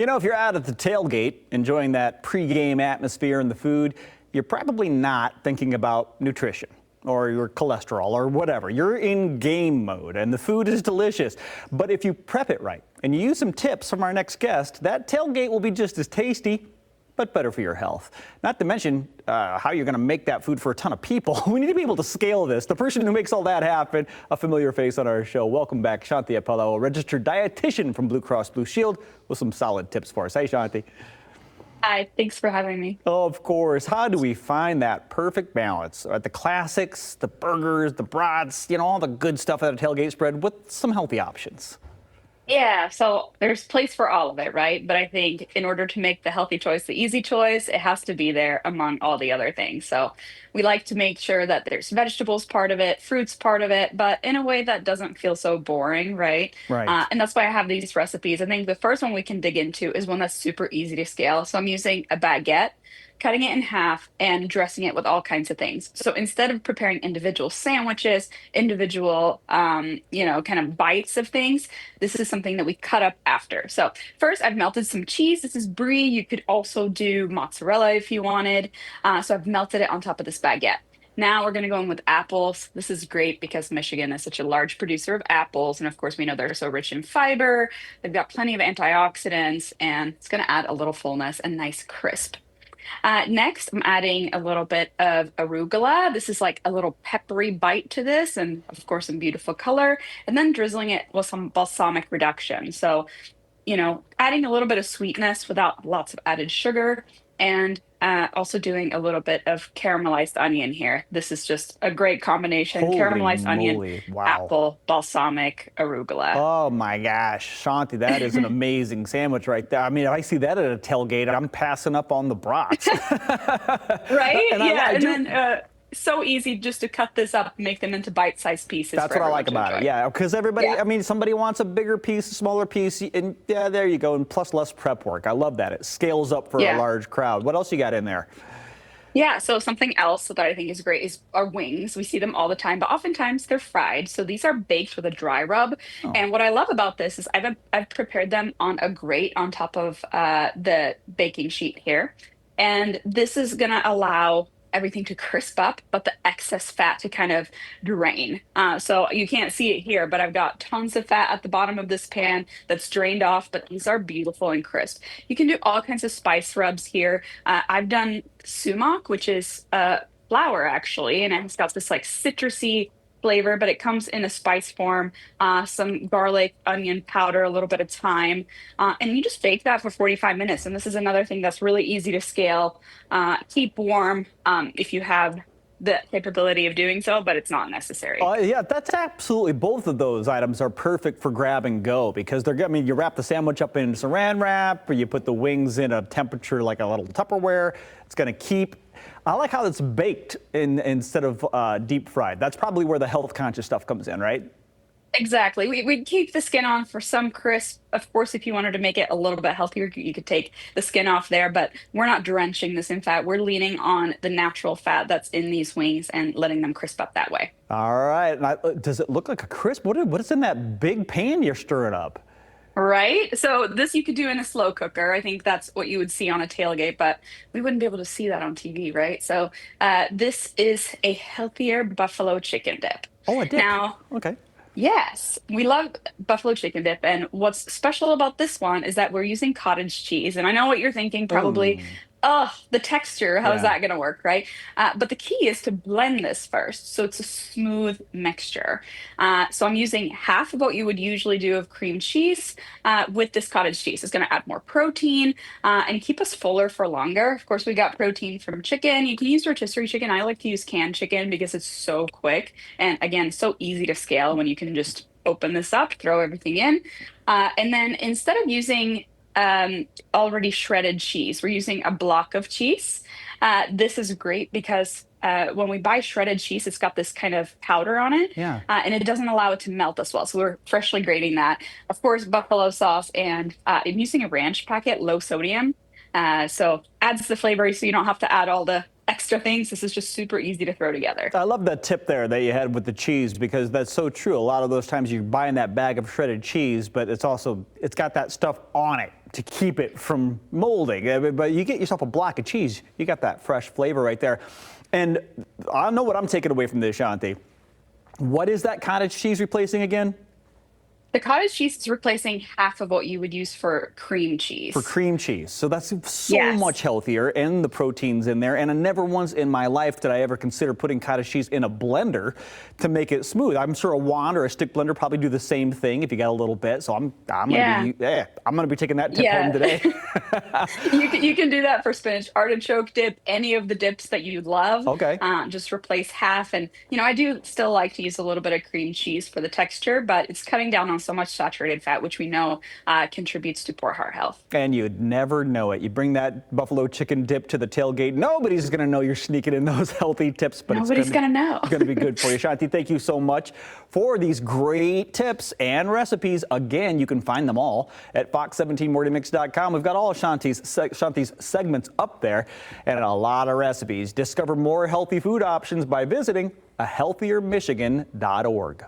You know, if you're out at the tailgate enjoying that pregame atmosphere and the food, you're probably not thinking about nutrition or your cholesterol or whatever. You're in game mode and the food is delicious. But if you prep it right and you use some tips from our next guest, that tailgate will be just as tasty, but better for your health. Not to mention how you're going to make that food for a ton of people. We need to be able to scale this. The person who makes all that happen, a familiar face on our show. Welcome back, Shanthi Apelo, a registered dietitian from Blue Cross Blue Shield, with some solid tips for us. Hey, Shanthi. Hi, thanks for having me. Of course. How do we find that perfect balance? The classics, the burgers, the brats, you know, all the good stuff at a tailgate spread with some healthy options. Yeah, so there's place for all of it, right? But I think in order to make the healthy choice the easy choice, it has to be there among all the other things. So we like to make sure that there's vegetables part of it, fruits part of it, but in a way that doesn't feel so boring, right? Right. And that's why I have these recipes. I think the first one we can dig into is one that's super easy to scale. So I'm using a baguette, cutting it in half and dressing it with all kinds of things. So instead of preparing individual sandwiches, individual, kind of bites of things, this is something that we cut up after. So first, I've melted some cheese. This is brie. You could also do mozzarella if you wanted. So I've melted it on top of this baguette. Now we're going to go in with apples. This is great because Michigan is such a large producer of apples. And of course, we know they're so rich in fiber. They've got plenty of antioxidants, and it's going to add a little fullness and nice crisp. Next, I'm adding a little bit of arugula. This is like a little peppery bite to this, and of course, some beautiful color. And then drizzling it with some balsamic reduction. So, adding a little bit of sweetness without lots of added sugar, and also doing a little bit of caramelized onion here. This is just a great combination. Holy Caramelized onion, moly. Wow. apple, balsamic, arugula. Oh my gosh, Shanthi, that is an amazing sandwich right there. I mean, if I see that at a tailgate, I'm passing up on the brats. Right? And Yeah. I And do. then so easy just to cut this up, make them into bite-sized pieces That's for what I everyone like to about it. enjoy. Yeah, because everybody, Yeah. I mean, somebody wants a bigger piece, a smaller piece, and yeah, there you go. And plus less prep work. I love that. It scales up for a Yeah. large crowd. What else you got in there? Yeah. So something else that I think is great is our wings. We see them all the time, but oftentimes they're fried. So these are baked with a dry rub. Oh, And what I love about this is I've prepared them on a grate on top of the baking sheet here. And this is going to allow everything to crisp up, but the excess fat to kind of drain. So you can't see it here, but I've got tons of fat at the bottom of this pan that's drained off, but these are beautiful and crisp. You can do all kinds of spice rubs here. I've done sumac, which is flour actually, and it's got this like citrusy flavor, but it comes in a spice form, some garlic, onion powder, a little bit of thyme, and you just bake that for 45 minutes. And this is another thing that's really easy to scale, keep warm if you have the capability of doing so, but it's not necessary. yeah, that's absolutely, both of those items are perfect for grab and go because they're, I mean, you wrap the sandwich up in saran wrap or you put the wings in a temperature like a little Tupperware. It's going to keep. I like how it's baked instead of deep fried. That's probably where the health conscious stuff comes in, right? Exactly. We'd keep the skin on for some crisp. Of course, if you wanted to make it a little bit healthier, you could take the skin off there, but we're not drenching this in fat. We're leaning on the natural fat that's in these wings and letting them crisp up that way. All right. And does it look like a crisp? What is in that big pan you're stirring up? Right? So this you could do in a slow cooker. I think that's what you would see on a tailgate, but we wouldn't be able to see that on TV, right? So this is a healthier buffalo chicken dip. Oh, a dip. Now, Okay. yes, we love buffalo chicken dip. And what's special about this one is that we're using cottage cheese. And I know what you're thinking probably, Mm, oh, the texture, how is yeah. that going to work, right? But the key is to blend this first. So it's a smooth mixture. So I'm using half of what you would usually do of cream cheese with this cottage cheese. It's going to add more protein and keep us fuller for longer. Of course, we got protein from chicken. You can use rotisserie chicken. I like to use canned chicken because it's so quick. And again, so easy to scale when you can just open this up, throw everything in. And then instead of using already shredded cheese, we're using a block of cheese. This is great because when we buy shredded cheese, it's got this kind of powder on it, Yeah. and it doesn't allow it to melt as well. So we're freshly grating that. Of course, buffalo sauce, and I'm using a ranch packet, low sodium. So adds the flavor so you don't have to add all the extra things. This is just super easy to throw together. I love that tip there that you had with the cheese, because that's so true. A lot of those times you're buying that bag of shredded cheese, but it's got that stuff on it to keep it from molding. But you get yourself a block of cheese, you got that fresh flavor right there. And I know what I'm taking away from this, Shanthi. What is that cottage cheese replacing again? The cottage cheese is replacing half of what you would use for cream For cheese. cream cheese. So that's so Yes. much healthier, and the protein's in there. And I never once in my life did I ever consider putting cottage cheese in a blender to make it smooth. I'm sure a wand or a stick blender probably do the same thing if you got a little bit. So I'm Yeah. gonna be taking that tip home Yeah. today. You can do that for spinach artichoke dip, any of the dips that you love. Okay. Just replace half. And, I do still like to use a little bit of cream cheese for the texture, but it's cutting down on so much saturated fat, which we know contributes to poor heart health. And you'd never know it. You bring that buffalo chicken dip to the tailgate, nobody's going to know you're sneaking in those healthy tips, but Nobody's going to know. It's going to be good for you. Shanthi, thank you so much for these great tips and recipes. Again, you can find them all at fox17morningmix.com. We've got all of Shanthi's segments up there and a lot of recipes. Discover more healthy food options by visiting ahealthiermichigan.org.